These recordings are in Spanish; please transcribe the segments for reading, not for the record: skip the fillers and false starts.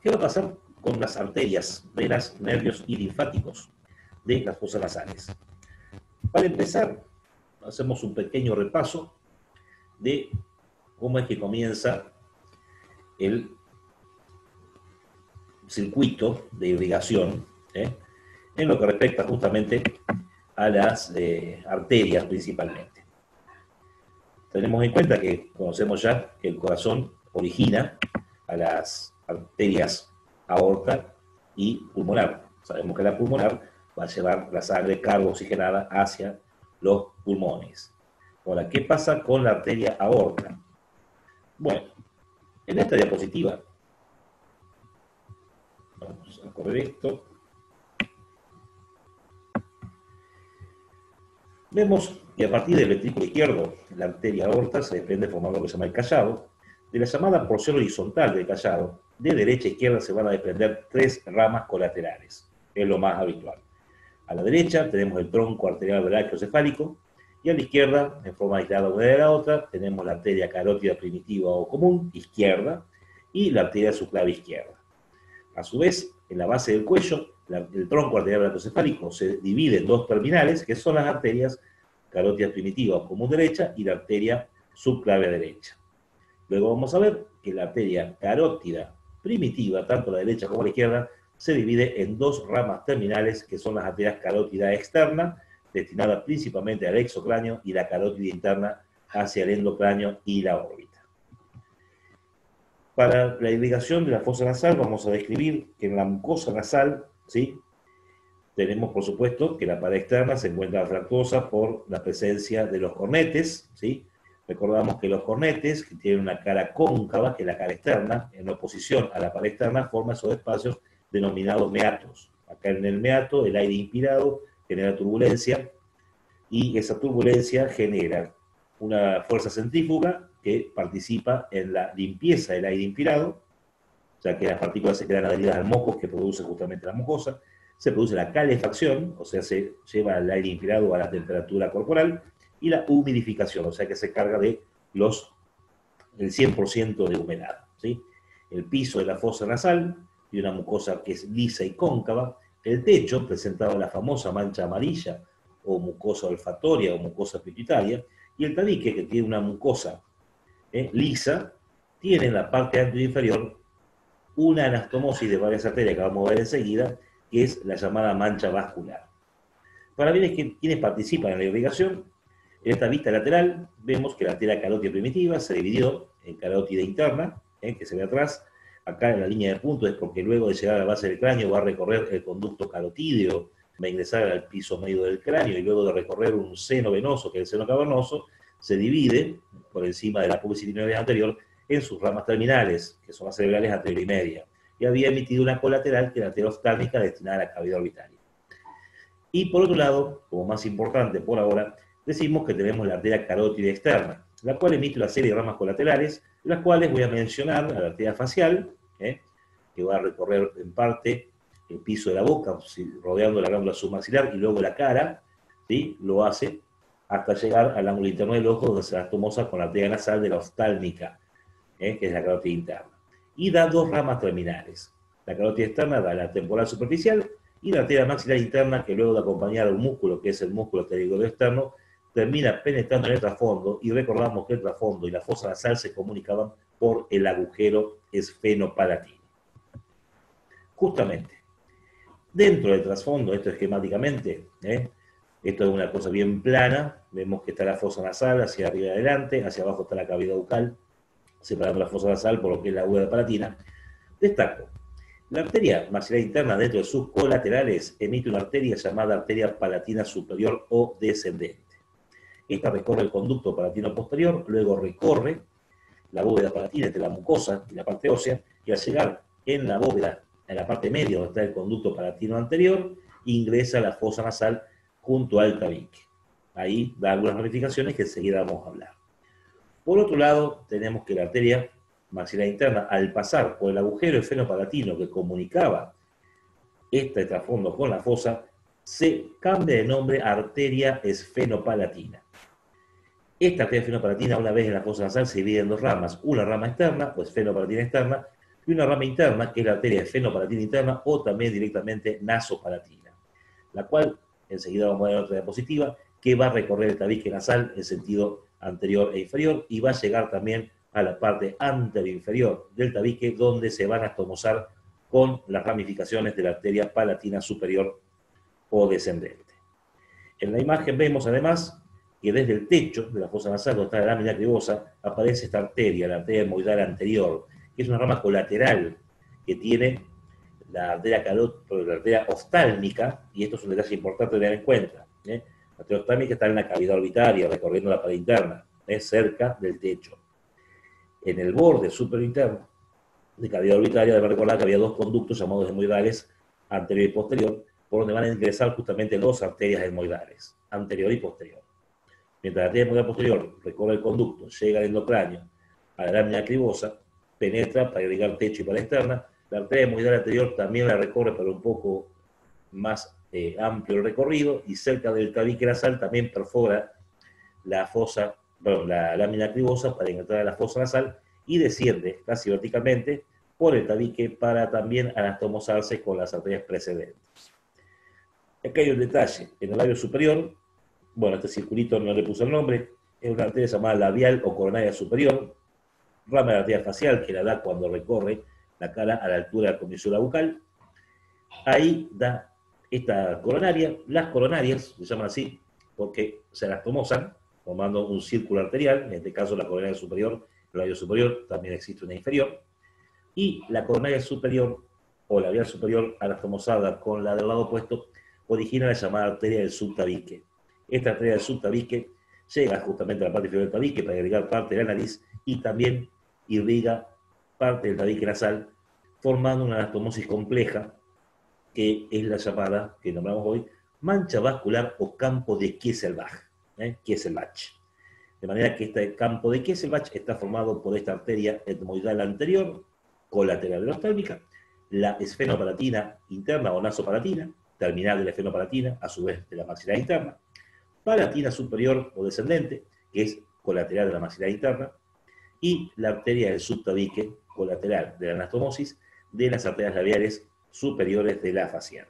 ¿Qué va a pasar con las arterias, venas, nervios y linfáticos de las fosas nasales? Para empezar, hacemos un pequeño repaso de cómo es que comienza el circuito de irrigación, en lo que respecta justamente a las arterias principalmente. Tenemos en cuenta que conocemos ya que el corazón origina a las arterias aorta y pulmonar. Sabemos que la pulmonar va a llevar la sangre carga oxigenada hacia los pulmones. Ahora, ¿qué pasa con la arteria aorta? Bueno, en esta diapositiva, vamos a correr esto, vemos que a partir del ventrículo izquierdo, la arteria aorta se desprende formando lo que se llama el callado. De la llamada porción horizontal del callado, de derecha a izquierda se van a desprender 3 ramas colaterales. Es lo más habitual. A la derecha tenemos el tronco arterial brachiocefálico, y a la izquierda, en forma aislada una de la otra, tenemos la arteria carótida primitiva o común, izquierda, y la arteria subclavia izquierda. A su vez, en la base del cuello, el tronco arterial brachiocefálico se divide en 2 terminales, que son las arterias carótidas primitiva o común derecha y la arteria subclavia derecha. Luego vamos a ver que la arteria carótida primitiva, tanto la derecha como la izquierda, se divide en 2 ramas terminales, que son las arterias carótida externa, destinada principalmente al exocráneo, y la carótida interna hacia el endocráneo y la órbita. Para la irrigación de la fosa nasal vamos a describir que en la mucosa nasal, ¿sí?, tenemos por supuesto que la pared externa se encuentra fractuosa por la presencia de los cornetes, ¿sí? Recordamos que los cornetes, que tienen una cara cóncava, que es la cara externa, en oposición a la pared externa, forman esos espacios denominados meatos. Acá en el meato, el aire inspirado genera turbulencia, y esa turbulencia genera una fuerza centrífuga que participa en la limpieza del aire inspirado, ya que las partículas se quedan adheridas al moco que produce justamente la mucosa. Se produce la calefacción, o sea, se lleva el aire inspirado a la temperatura corporal, y la humidificación, o sea, que se carga de el 100% de humedad, ¿sí? El piso de la fosa nasal tiene una mucosa que es lisa y cóncava. El techo presentaba la famosa mancha amarilla, o mucosa olfatoria, o mucosa pituitaria, y el tabique, que tiene una mucosa lisa, tiene en la parte anterior e inferior una anastomosis de varias arterias que vamos a ver enseguida, que es la llamada mancha vascular. Para ver quienes participan en la irrigación, en esta vista lateral vemos que la arteria carótida primitiva se dividió en carótida interna, que se ve atrás. Acá en la línea de punto es porque luego de llegar a la base del cráneo va a recorrer el conducto carotídeo, va a ingresar al piso medio del cráneo, y luego de recorrer un seno venoso, que es el seno cavernoso, se divide por encima de la apófisis linea anterior en sus ramas terminales, que son las cerebrales anterior y media, y había emitido una colateral, que era la arteria oftálmica, destinada a la cavidad orbitaria. Y por otro lado, como más importante por ahora, decimos que tenemos la arteria carótida externa, la cual emite una serie de ramas colaterales, las cuales voy a mencionar: la arteria facial, que va a recorrer en parte el piso de la boca, rodeando la glándula submaxilar, y luego la cara, ¿sí?, lo hace hasta llegar al ángulo interno del ojo, donde se anastomosa con la arteria nasal de la oftálmica, que es la carótida interna. Y da 2 ramas terminales. La carótida externa da la temporal superficial, y la arteria maxilar interna, que luego de acompañar a un músculo, que es el músculo pterigoideo externo, termina penetrando en el trasfondo, y recordamos que el trasfondo y la fosa nasal se comunicaban por el agujero esfenopalatino. Justamente, dentro del trasfondo, esto esquemáticamente, esto es una cosa bien plana, vemos que está la fosa nasal hacia arriba y adelante, hacia abajo está la cavidad bucal, separando la fosa nasal por lo que es la bóveda palatina. Destaco: la arteria maxilar interna, dentro de sus colaterales, emite una arteria llamada arteria palatina superior o descendente. Esta recorre el conducto palatino posterior, luego recorre la bóveda palatina entre la mucosa y la parte ósea, y al llegar en la bóveda, en la parte media donde está el conducto palatino anterior, ingresa a la fosa nasal junto al tabique. Ahí da algunas ramificaciones que enseguida vamos a hablar. Por otro lado, tenemos que la arteria maxilar interna, al pasar por el agujero esfenopalatino que comunicaba este trasfondo con la fosa, se cambia de nombre a arteria esfenopalatina. Esta arteria esfenopalatina, una vez en la fosa nasal, se divide en 2 ramas: una rama externa, o esfenopalatina externa, y una rama interna, que es la arteria esfenopalatina interna, o también directamente nasopalatina, la cual, enseguida vamos a ver otra diapositiva, que va a recorrer el tabique nasal en sentido anterior e inferior, y va a llegar también a la parte anteroinferior del tabique, donde se van a anastomosar con las ramificaciones de la arteria palatina superior o descendente. En la imagen vemos además que desde el techo de la fosa nasal, donde está la lámina cribosa, aparece esta arteria, la arteria hemoidal anterior, que es una rama colateral que tiene la arteria la arteria oftálmica, y esto es un detalle importante de tener en cuenta. La arteria oftálmica está en la cavidad orbitaria, recorriendo la pared interna, cerca del techo. En el borde superinterno de cavidad orbitaria, debe recordar que había dos conductos llamados hemoidales, anterior y posterior, por donde van a ingresar justamente dos arterias hemoidales, anterior y posterior. Mientras la arteria hemoidal posterior recorre el conducto, llega al endocráneo, a la lámina cribosa, penetra para irrigar techo y pared externa, la arteria hemoidal anterior también la recorre, pero un poco más amplio el recorrido, y cerca del tabique nasal también perfora la lámina cribosa para ingresar a la fosa nasal y desciende casi verticalmente por el tabique para también anastomosarse con las arterias precedentes. Acá hay un detalle, en el labio superior, bueno, este circulito no le puse el nombre, es una arteria llamada labial o coronaria superior, rama de la arteria facial que la da cuando recorre la cara a la altura de la comisura bucal. Ahí da esta coronaria. Las coronarias se llaman así porque se anastomosan formando un círculo arterial, en este caso la coronaria superior, el labio superior, también existe una inferior, y la coronaria superior o labial superior anastomosada con la del lado opuesto origina la llamada arteria del subtabique. Esta arteria del subtabique llega justamente a la parte inferior del tabique para irrigar parte de la nariz y también irriga parte del tabique nasal, formando una anastomosis compleja que es la llamada, que nombramos hoy, mancha vascular o campo de Kieselbach. Kieselbach. De manera que este campo de Kieselbach está formado por esta arteria etmoidal anterior, colateral de la oftálmica, la esfenopalatina interna o nasopalatina, terminal de la esfenopalatina, a su vez de la maxilar interna, palatina superior o descendente, que es colateral de la maxilar interna, y la arteria del subtabique, colateral de la anastomosis, de las arterias labiales superiores de la facial.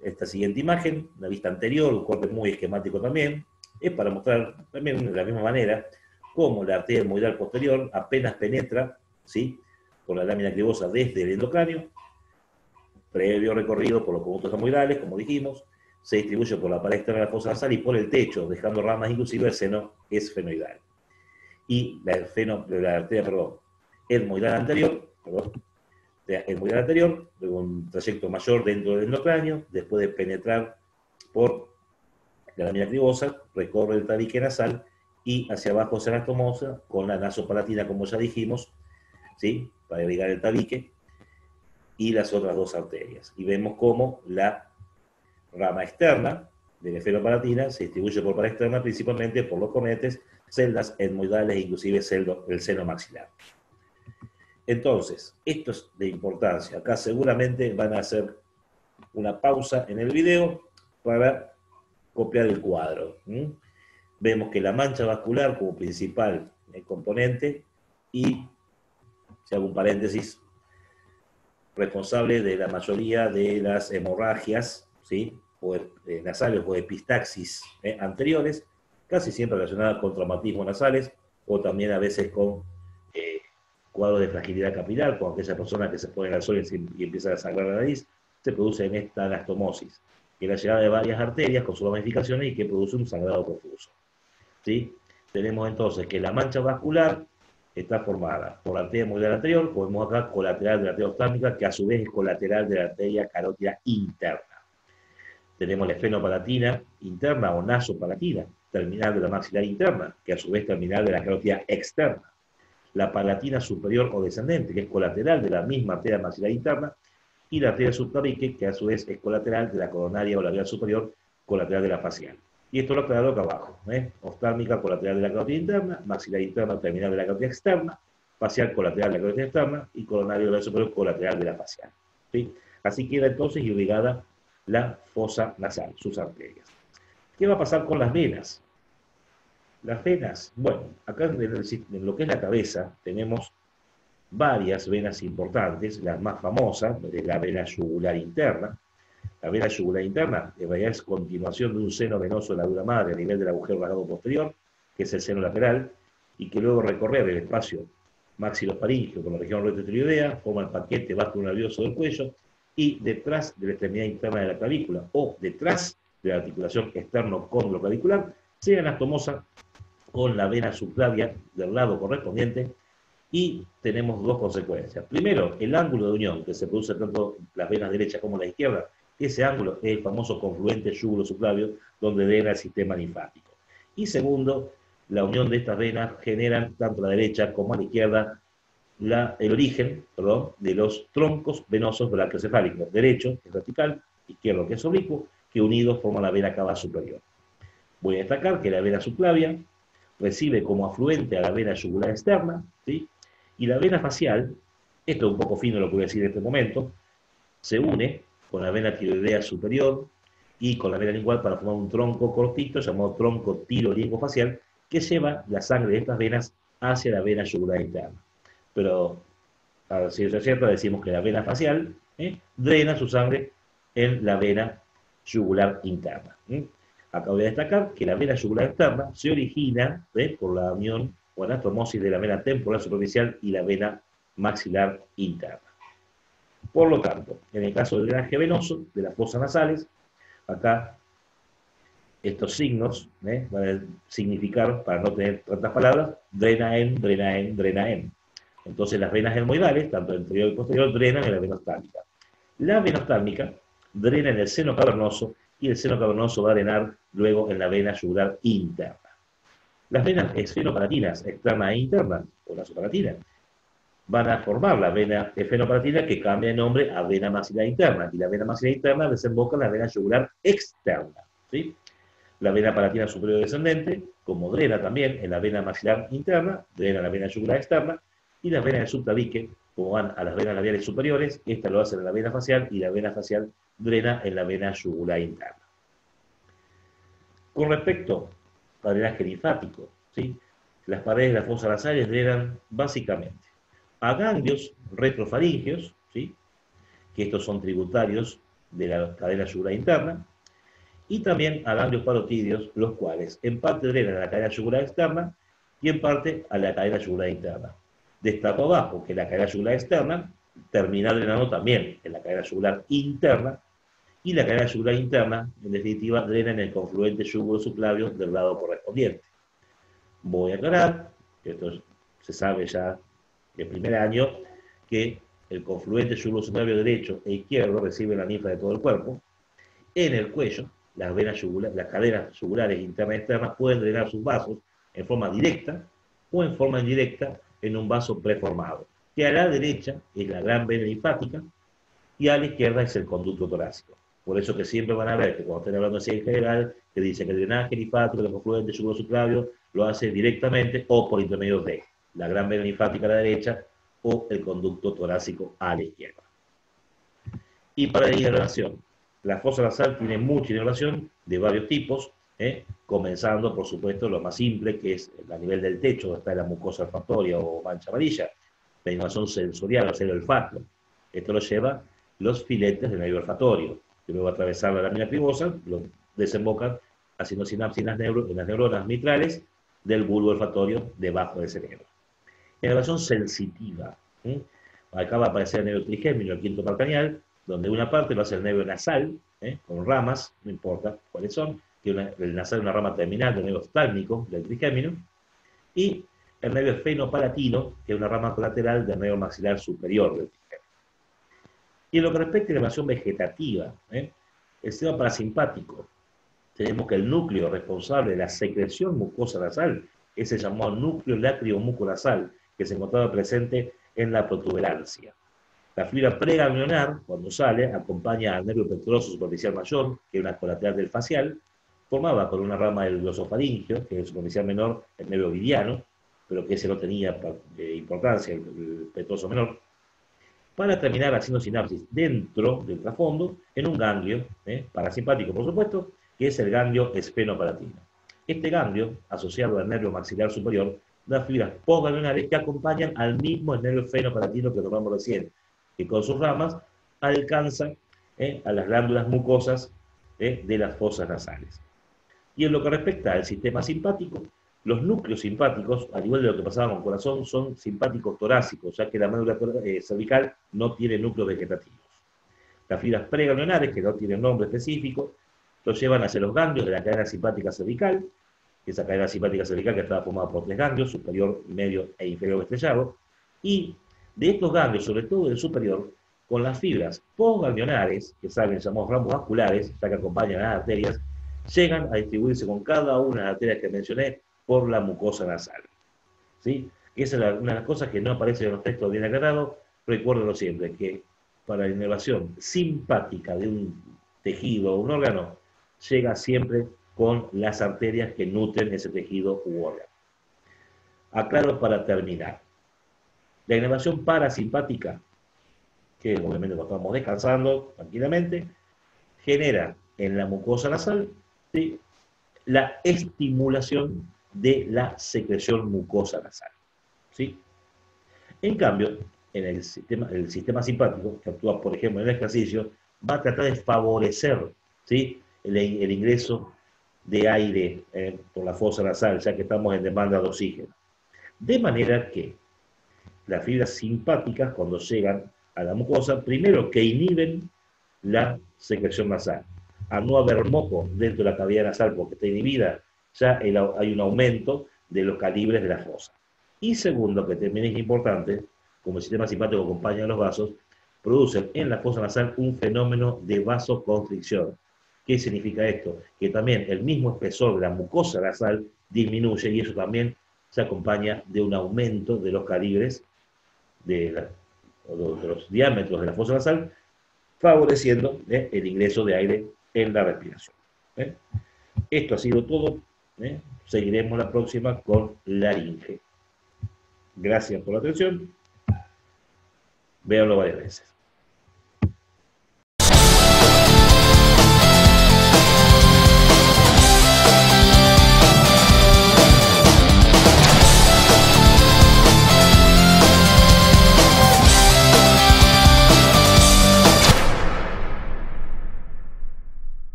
Esta siguiente imagen, la vista anterior, un corte muy esquemático también, es para mostrar también de la misma manera cómo la arteria hemoidal posterior apenas penetra, ¿sí?, por la lámina cribosa desde el endocráneo, previo recorrido por los conductos hemoidales, como dijimos, se distribuye por la pared externa de la fosa nasal y por el techo, dejando ramas inclusive el seno esfenoidal. Y la arteria hemoidal anterior, luego un trayecto mayor dentro del endocráneo, después de penetrar por la lámina cribosa, recorre el tabique nasal y hacia abajo se anastomosa con la nasopalatina, como ya dijimos, ¿sí?, para irrigar el tabique y las otras dos arterias. Y vemos cómo la rama externa de la esfenopalatina se distribuye por pared externa principalmente por los cornetes, celdas etmoidales e inclusive el seno maxilar. Entonces, esto es de importancia. Acá seguramente van a hacer una pausa en el video para copiar el cuadro. Vemos que la mancha vascular como principal componente y, si hago un paréntesis, responsable de la mayoría de las hemorragias, ¿sí?, o nasales o epistaxis anteriores, casi siempre relacionadas con traumatismos nasales o también a veces con cuadros de fragilidad capilar, con aquella persona que se pone al sol y empieza a sangrar la nariz, se produce en esta anastomosis, que es la llegada de varias arterias con sus ramificaciones y que produce un sangrado profuso. ¿Sí? Tenemos entonces que la mancha vascular está formada por la arteria hemoidal anterior, podemos acá colateral de la arteria oftálmica, que a su vez es colateral de la arteria carótida interna. Tenemos la esfenopalatina interna o nasopalatina, terminal de la maxilar interna, que a su vez terminal de la carótida externa. La palatina superior o descendente, que es colateral de la misma arteria maxilar interna, y la arteria subtabique, que a su vez es colateral de la coronaria o labial superior, colateral de la facial. Y esto lo aclaro acá abajo. Oftálmica, colateral de la carótida interna, maxilar interna, terminal de la carótida externa, facial, colateral de la carótida externa, y coronario labial superior, colateral de la facial. ¿Sí? Así queda entonces irrigada la fosa nasal, sus arterias. ¿Qué va a pasar con las venas? Las venas, bueno, acá en lo que es la cabeza tenemos varias venas importantes, las más famosas es la vena yugular interna. La vena yugular interna en realidad es continuación de un seno venoso de la dura madre a nivel del agujero rasgado posterior, que es el seno lateral, y que luego recorrer el espacio maxilofaríngeo con la región retrotiroidea, forma el paquete vascular-nervioso del cuello, y detrás de la extremidad interna de la clavícula, o detrás de la articulación externo-condroclavicular, se anastomosa con la vena subclavia del lado correspondiente, y tenemos dos consecuencias. Primero, el ángulo de unión que se produce tanto en las venas derechas como en la izquierda, ese ángulo es el famoso confluente yúgulo-subclavio, donde drena el sistema linfático. Y segundo, la unión de estas venas generan, tanto a la derecha como a la izquierda, el origen de los troncos venosos brachiocefálicos. Derecho, que es vertical, izquierdo, que es oblicuo, que unidos forman la vena cava superior. Voy a destacar que la vena subclavia recibe como afluente a la vena yugular externa, ¿sí? Y la vena facial, esto es un poco fino lo que voy a decir en este momento, se une con la vena tiroidea superior y con la vena lingual para formar un tronco cortito llamado tronco tirolingofacial que lleva la sangre de estas venas hacia la vena yugular interna. Pero, a ciencia cierta, decimos que la vena facial drena su sangre en la vena yugular interna. Acabo de destacar que la vena yugular externa se origina por la unión o anastomosis de la vena temporal superficial y la vena maxilar interna. Por lo tanto, en el caso del drenaje venoso de las fosas nasales, acá estos signos van a significar, para no tener tantas palabras, drena en, drena en, drena en. Entonces las venas hermoidales, tanto anterior y posterior, drenan en la vena oftálmica. La vena oftálmica drena en el seno cavernoso y el seno cavernoso va a drenar luego en la vena yugular interna. Las venas esfenopalatinas, externa e interna, o nasopalatina, van a formar la vena esfenopalatina que cambia de nombre a vena maxilar interna, y la vena maxilar interna desemboca en la vena yugular externa, ¿sí? La vena palatina superior descendente, como drena también en la vena maxilar interna, drena en la vena yugular externa, y las venas del subtabique, como van a las venas labiales superiores, esta lo hacen en la vena facial, y la vena facial drena en la vena yugular interna. Con respecto al drenaje linfático, ¿sí? Las paredes de las fosas nasales drenan básicamente a ganglios retrofaringeos, ¿sí? Que estos son tributarios de la cadena yugular interna, y también a ganglios parotídeos, los cuales en parte drenan a la cadena yugular externa y en parte a la cadena yugular interna. Destaco abajo que la cadena yugular externa termina drenando también en la cadena yugular interna, y la cadena yugular interna, en definitiva, drena en el confluente yúgulo-subclavio del lado correspondiente. Voy a aclarar, que esto se sabe ya el primer año, que el confluente yúgulo-subclavio derecho e izquierdo reciben la linfa de todo el cuerpo. En el cuello, las cadenas yugulares internas y externas pueden drenar sus vasos en forma directa o en forma indirecta en un vaso preformado, que a la derecha es la gran vena linfática y a la izquierda es el conducto torácico. Por eso que siempre van a ver que cuando estén hablando así en general, que dice que el drenaje linfático del confluente yugulo-subclavio lo hace directamente o por intermedio de la gran vena linfática a la derecha o el conducto torácico a la izquierda. Y para la inervación, la fosa nasal tiene mucha inervación de varios tipos, comenzando, por supuesto, lo más simple, que es a nivel del techo, donde está la mucosa olfatoria o mancha amarilla, la inervación sensorial, o sea, el olfato. Esto lo lleva los filetes del nervio olfatorio, que luego atravesar la lámina pivosa, lo desembocan haciendo sinapsis en las neuronas mitrales del bulbo olfatorio debajo del cerebro. Inervación sensitiva. Acá va a aparecer el nervio trigémino, el quinto calcaneal, donde una parte lo hace el nervio nasal, con ramas, no importa cuáles son, que el nasal es una rama terminal del nervio oftálmico, del trigémino, y el nervio esfenopalatino, que es una rama colateral del nervio maxilar superior del trigémino. Y en lo que respecta a la inervación vegetativa, el sistema parasimpático, tenemos que el núcleo responsable de la secreción mucosa nasal es el llamado núcleo lácreo-muconasal, que se encontraba presente en la protuberancia. La fibra preganglionar, cuando sale, acompaña al nervio pectoroso superficial mayor, que es una colateral del facial, formada por una rama del glosofaringeo, que es superficial menor, el nervio ovidiano, pero que ese no tenía importancia, el pectoroso menor, para terminar haciendo sinapsis dentro del trasfondo en un ganglio, parasimpático por supuesto, que es el ganglio esfenopalatino. Este ganglio, asociado al nervio maxilar superior, las fibras postganglionares que acompañan al mismo nervio fenopalatino que tomamos recién, que con sus ramas alcanzan a las glándulas mucosas de las fosas nasales. Y en lo que respecta al sistema simpático, los núcleos simpáticos, al igual de lo que pasaba con el corazón, son simpáticos torácicos, ya que la médula cervical no tiene núcleos vegetativos. Las fibras preganglionares, que no tienen nombre específico, lo llevan hacia los ganglios de la cadena simpática cervical, que esa cadena simpática cervical que estaba formada por 3 ganglios, superior, medio e inferior estrellado, y de estos ganglios, sobre todo del superior, con las fibras postganglionares, que saben, llamamos ramos vasculares, ya que acompañan a las arterias, llegan a distribuirse con cada una de las arterias que mencioné por la mucosa nasal. ¿Sí? Esa es una de las cosas que no aparece en los textos bien aclarados. Recuérdenlo siempre, que para la inervación simpática de un tejido o un órgano, llega siempre con las arterias que nutren ese tejido u órgano. Aclaro para terminar. La inervación parasimpática, que obviamente cuando estamos descansando tranquilamente, genera en la mucosa nasal, ¿sí?, la estimulación de la secreción mucosa nasal. ¿Sí? En cambio, en el sistema simpático, que actúa, por ejemplo, en el ejercicio, va a tratar de favorecer, ¿sí?, el ingreso de aire por la fosa nasal, ya que estamos en demanda de oxígeno. De manera que las fibras simpáticas, cuando llegan a la mucosa, primero que inhiben la secreción nasal. Al no haber moco dentro de la cavidad nasal porque está inhibida, ya hay un aumento de los calibres de la fosa. Y segundo, que también es importante, como el sistema simpático acompaña a los vasos, producen en la fosa nasal un fenómeno de vasoconstricción. ¿Qué significa esto? Que también el mismo espesor de la mucosa nasal disminuye y eso también se acompaña de un aumento de los calibres de los diámetros de la fosa nasal, favoreciendo el ingreso de aire en la respiración. Esto ha sido todo. Seguiremos la próxima con laringe. Gracias por la atención. Véanlo varias veces.